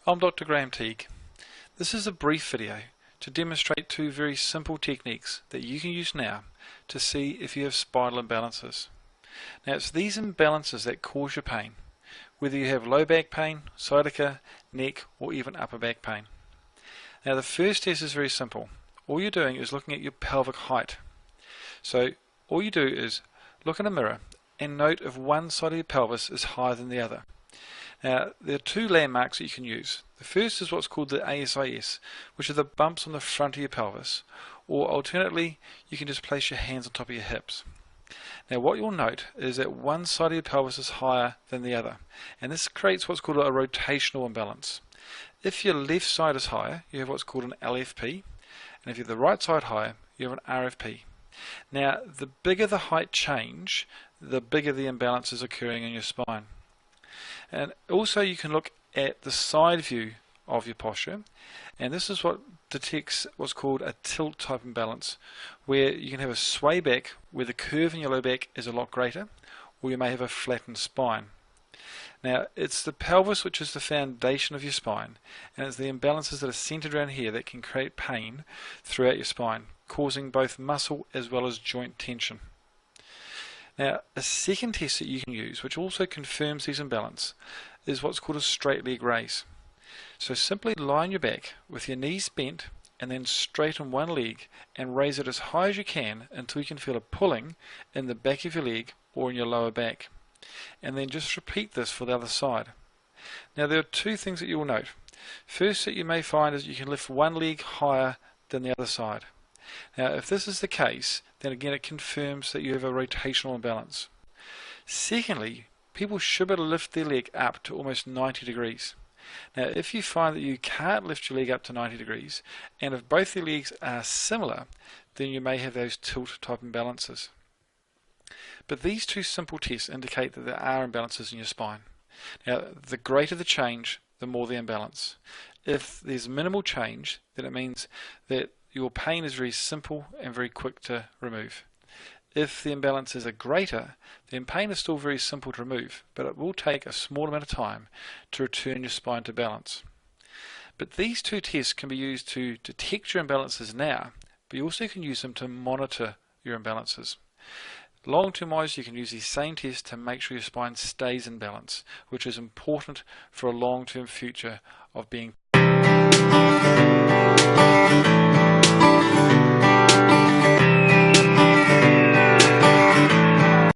I'm Dr. Graham Teague. This is a brief video to demonstrate two very simple techniques that you can use now to see if you have spinal imbalances. Now it's these imbalances that cause your pain, whether you have low back pain, sciatica, neck or even upper back pain. Now the first test is very simple. All you're doing is looking at your pelvic height. So all you do is look in a mirror and note if one side of your pelvis is higher than the other. Now, there are two landmarks that you can use. The first is what's called the ASIS, which are the bumps on the front of your pelvis, or alternately, you can just place your hands on top of your hips. Now, what you'll note is that one side of your pelvis is higher than the other, and this creates what's called a rotational imbalance. If your left side is higher, you have what's called an LFP, and if you have the right side higher, you have an RFP. Now, the bigger the height change, the bigger the imbalance is occurring in your spine. And also you can look at the side view of your posture, and this is what detects what's called a tilt type imbalance, where you can have a sway back where the curve in your low back is a lot greater, or you may have a flattened spine. Now it's the pelvis which is the foundation of your spine, and it's the imbalances that are centered around here that can create pain throughout your spine, causing both muscle as well as joint tension. Now, a second test that you can use, which also confirms these imbalances, is what's called a straight leg raise. So simply lie on your back with your knees bent and then straighten one leg and raise it as high as you can until you can feel a pulling in the back of your leg or in your lower back. And then just repeat this for the other side. Now there are two things that you will note. First that you may find is you can lift one leg higher than the other side. Now if this is the case, then again it confirms that you have a rotational imbalance. Secondly, people should be able to lift their leg up to almost 90 degrees. Now if you find that you can't lift your leg up to 90 degrees, and if both your legs are similar, then you may have those tilt type imbalances. But these two simple tests indicate that there are imbalances in your spine. Now the greater the change, the more the imbalance. If there's minimal change, then it means that your pain is very simple and very quick to remove. If the imbalances are greater, then pain is still very simple to remove, but it will take a small amount of time to return your spine to balance. But these two tests can be used to detect your imbalances now, but you also can use them to monitor your imbalances. Long-term wise, you can use these same tests to make sure your spine stays in balance, which is important for a long-term future of being